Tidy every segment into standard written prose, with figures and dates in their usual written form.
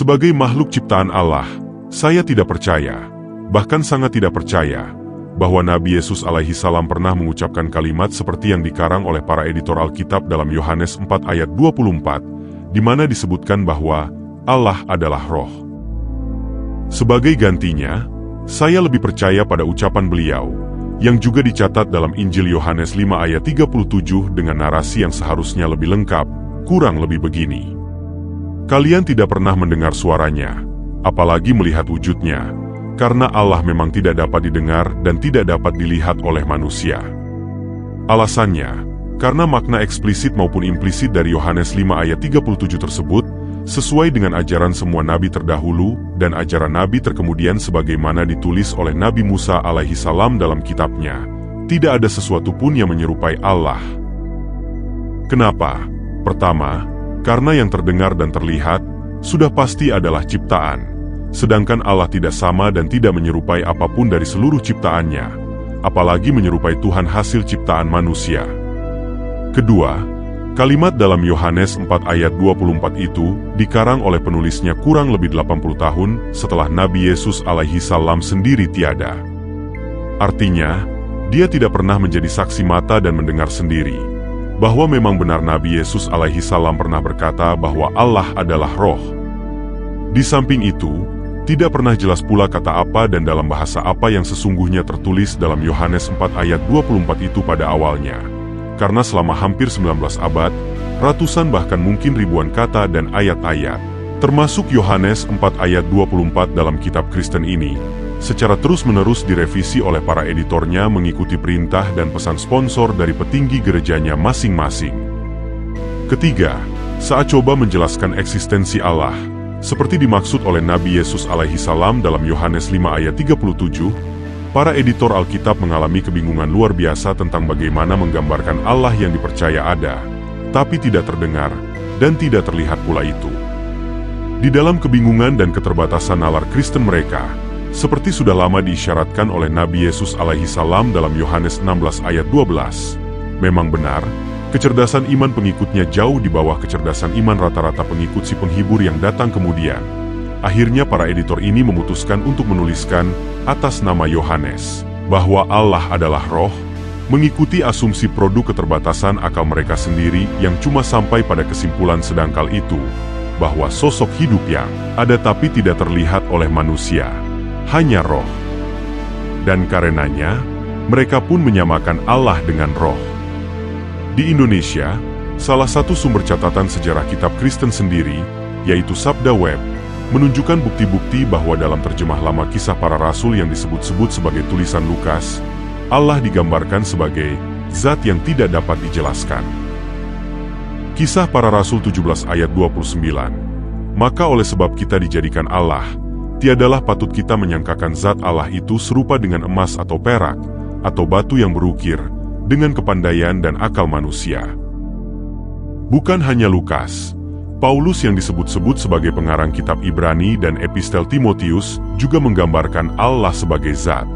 Sebagai makhluk ciptaan Allah, saya tidak percaya, bahkan sangat tidak percaya, bahwa Nabi Yesus alaihi salam pernah mengucapkan kalimat seperti yang dikarang oleh para editor Alkitab dalam Yohanes 4 ayat 24, di mana disebutkan bahwa Allah adalah roh. Sebagai gantinya, saya lebih percaya pada ucapan beliau, yang juga dicatat dalam Injil Yohanes 5 ayat 37 dengan narasi yang seharusnya lebih lengkap, kurang lebih begini. Kalian tidak pernah mendengar suaranya, apalagi melihat wujudnya, karena Allah memang tidak dapat didengar dan tidak dapat dilihat oleh manusia. Alasannya, karena makna eksplisit maupun implisit dari Yohanes 5 ayat 37 tersebut, sesuai dengan ajaran semua nabi terdahulu dan ajaran nabi terkemudian sebagaimana ditulis oleh Nabi Musa alaihi salam dalam kitabnya, tidak ada sesuatu pun yang menyerupai Allah. Kenapa? Pertama, karena yang terdengar dan terlihat, sudah pasti adalah ciptaan, sedangkan Allah tidak sama dan tidak menyerupai apapun dari seluruh ciptaannya, apalagi menyerupai Tuhan hasil ciptaan manusia. Kedua, kalimat dalam Yohanes 4 ayat 24 itu dikarang oleh penulisnya kurang lebih 80 tahun setelah Nabi Yesus alaihi salam sendiri tiada. Artinya, dia tidak pernah menjadi saksi mata dan mendengar sendiri bahwa memang benar Nabi Yesus alaihi salam pernah berkata bahwa Allah adalah roh. Di samping itu, tidak pernah jelas pula kata apa dan dalam bahasa apa yang sesungguhnya tertulis dalam Yohanes 4 ayat 24 itu pada awalnya. Karena selama hampir 19 abad, ratusan bahkan mungkin ribuan kata dan ayat-ayat, termasuk Yohanes 4 ayat 24 dalam kitab Kristen ini, secara terus-menerus direvisi oleh para editornya mengikuti perintah dan pesan sponsor dari petinggi gerejanya masing-masing. Ketiga, saat coba menjelaskan eksistensi Allah, seperti dimaksud oleh Nabi Yesus alaihi salam dalam Yohanes 5 ayat 37, para editor Alkitab mengalami kebingungan luar biasa tentang bagaimana menggambarkan Allah yang dipercaya ada, tapi tidak terdengar, dan tidak terlihat pula itu. Di dalam kebingungan dan keterbatasan nalar Kristen mereka, seperti sudah lama diisyaratkan oleh Nabi Yesus alaihi salam dalam Yohanes 16 ayat 12, memang benar, kecerdasan iman pengikutnya jauh di bawah kecerdasan iman rata-rata pengikut si penghibur yang datang kemudian. Akhirnya para editor ini memutuskan untuk menuliskan atas nama Yohanes bahwa Allah adalah roh, mengikuti asumsi produk keterbatasan akal mereka sendiri yang cuma sampai pada kesimpulan sedangkal itu, bahwa sosok hidup yang ada tapi tidak terlihat oleh manusia, hanya roh. Dan karenanya, mereka pun menyamakan Allah dengan roh. Di Indonesia, salah satu sumber catatan sejarah kitab Kristen sendiri, yaitu Sabda Web, menunjukkan bukti-bukti bahwa dalam terjemah lama Kisah Para Rasul yang disebut-sebut sebagai tulisan Lukas, Allah digambarkan sebagai zat yang tidak dapat dijelaskan. Kisah Para Rasul 17 ayat 29, maka oleh sebab kita dijadikan Allah, tiadalah patut kita menyangkakan zat Allah itu serupa dengan emas atau perak, atau batu yang berukir, dengan kepandaian dan akal manusia. Bukan hanya Lukas, Paulus yang disebut-sebut sebagai pengarang kitab Ibrani dan epistel Timotius juga menggambarkan Allah sebagai zat.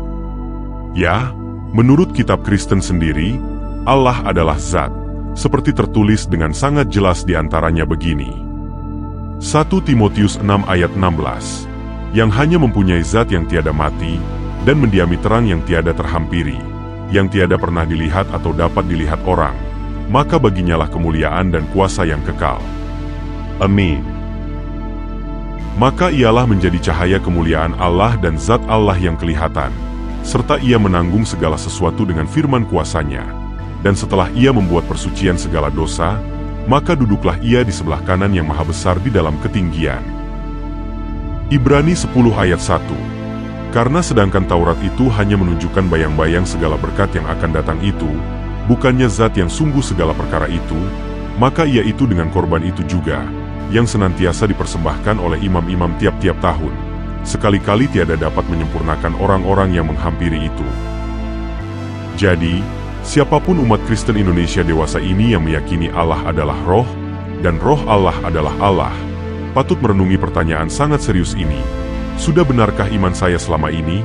Ya, menurut kitab Kristen sendiri, Allah adalah zat, seperti tertulis dengan sangat jelas di antaranya begini. 1 Timotius 6 ayat 16, yang hanya mempunyai zat yang tiada mati, dan mendiami terang yang tiada terhampiri, yang tiada pernah dilihat atau dapat dilihat orang, maka baginyalah kemuliaan dan kuasa yang kekal. Amin. Maka ialah menjadi cahaya kemuliaan Allah dan zat Allah yang kelihatan, serta ia menanggung segala sesuatu dengan firman kuasanya, dan setelah ia membuat persucian segala dosa, maka duduklah ia di sebelah kanan yang maha besar di dalam ketinggian. Ibrani 10 ayat 1. Karena sedangkan Taurat itu hanya menunjukkan bayang-bayang segala berkat yang akan datang itu, bukannya zat yang sungguh segala perkara itu, maka ia itu dengan korban itu juga, yang senantiasa dipersembahkan oleh imam-imam tiap-tiap tahun, sekali-kali tiada dapat menyempurnakan orang-orang yang menghampiri itu. Jadi, siapapun umat Kristen Indonesia dewasa ini yang meyakini Allah adalah roh, dan roh Allah adalah Allah, patut merenungi pertanyaan sangat serius ini. Sudah benarkah iman saya selama ini?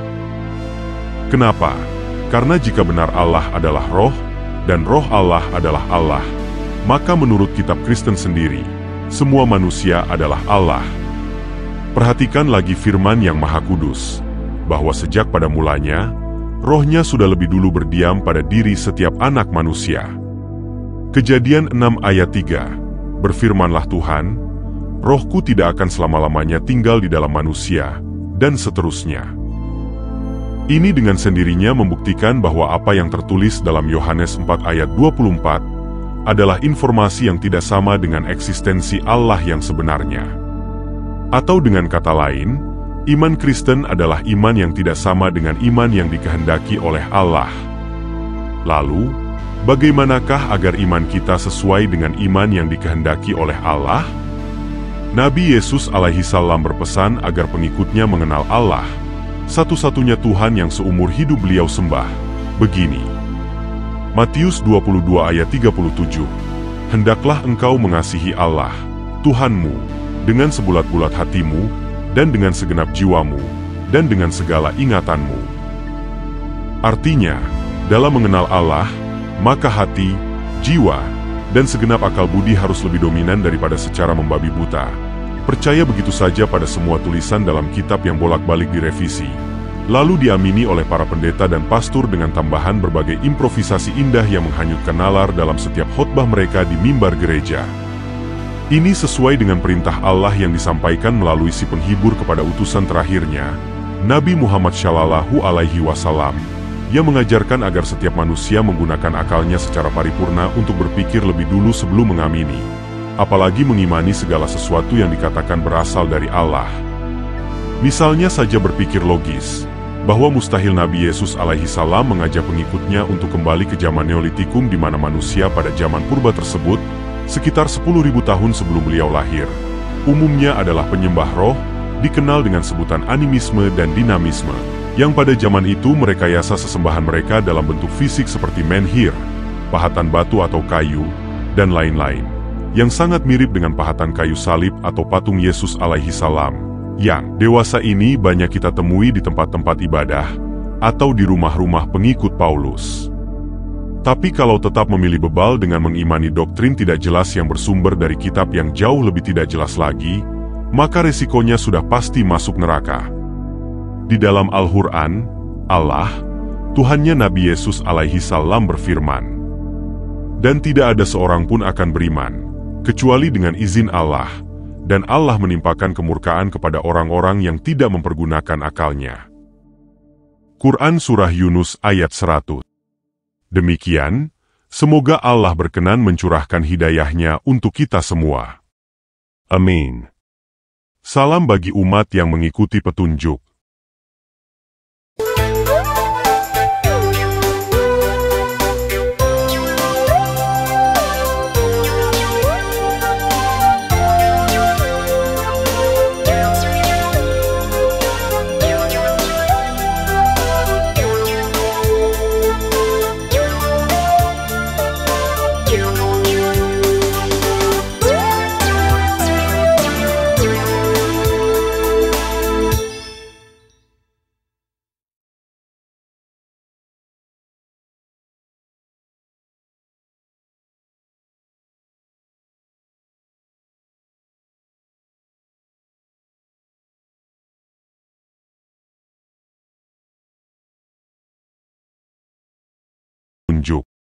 Kenapa? Karena jika benar Allah adalah roh, dan roh Allah adalah Allah, maka menurut kitab Kristen sendiri, semua manusia adalah Allah. Perhatikan lagi firman yang Maha Kudus, bahwa sejak pada mulanya, Roh-Nya sudah lebih dulu berdiam pada diri setiap anak manusia. Kejadian 6 ayat 3, berfirmanlah Tuhan, Roh-Ku tidak akan selama-lamanya tinggal di dalam manusia, dan seterusnya. Ini dengan sendirinya membuktikan bahwa apa yang tertulis dalam Yohanes 4 ayat 24 adalah informasi yang tidak sama dengan eksistensi Allah yang sebenarnya. Atau dengan kata lain, iman Kristen adalah iman yang tidak sama dengan iman yang dikehendaki oleh Allah. Lalu, bagaimanakah agar iman kita sesuai dengan iman yang dikehendaki oleh Allah? Nabi Yesus alaihi salam berpesan agar pengikutnya mengenal Allah, satu-satunya Tuhan yang seumur hidup beliau sembah. Begini, Matius 22 ayat 37, hendaklah engkau mengasihi Allah, Tuhanmu, dengan sebulat-bulat hatimu, dan dengan segenap jiwamu, dan dengan segala ingatanmu. Artinya, dalam mengenal Allah, maka hati, jiwa, dan segenap akal budi harus lebih dominan daripada secara membabi buta. Percaya begitu saja pada semua tulisan dalam kitab yang bolak-balik direvisi, lalu diamini oleh para pendeta dan pastor dengan tambahan berbagai improvisasi indah yang menghanyutkan nalar dalam setiap khotbah mereka di mimbar gereja. Ini sesuai dengan perintah Allah yang disampaikan melalui si penghibur kepada utusan terakhirnya, Nabi Muhammad Shallallahu Alaihi Wasallam, yang mengajarkan agar setiap manusia menggunakan akalnya secara paripurna untuk berpikir lebih dulu sebelum mengamini, apalagi mengimani segala sesuatu yang dikatakan berasal dari Allah. Misalnya saja berpikir logis, bahwa mustahil Nabi Yesus alaihi salam mengajak pengikutnya untuk kembali ke zaman Neolitikum di mana manusia pada zaman purba tersebut, sekitar 10.000 tahun sebelum beliau lahir, umumnya adalah penyembah roh, dikenal dengan sebutan animisme dan dinamisme, yang pada zaman itu merekayasa sesembahan mereka dalam bentuk fisik seperti menhir, pahatan batu atau kayu, dan lain-lain, yang sangat mirip dengan pahatan kayu salib atau patung Yesus alaihi salam, yang dewasa ini banyak kita temui di tempat-tempat ibadah, atau di rumah-rumah pengikut Paulus. Tapi kalau tetap memilih bebal dengan mengimani doktrin tidak jelas yang bersumber dari kitab yang jauh lebih tidak jelas lagi, maka resikonya sudah pasti masuk neraka. Di dalam Al-Quran, Allah, Tuhannya Nabi Yesus alaihi salam berfirman, dan tidak ada seorang pun akan beriman, kecuali dengan izin Allah, dan Allah menimpakan kemurkaan kepada orang-orang yang tidak mempergunakan akalnya. Quran Surah Yunus ayat 100. Demikian, semoga Allah berkenan mencurahkan hidayahnya untuk kita semua. Amin. Salam bagi umat yang mengikuti petunjuk.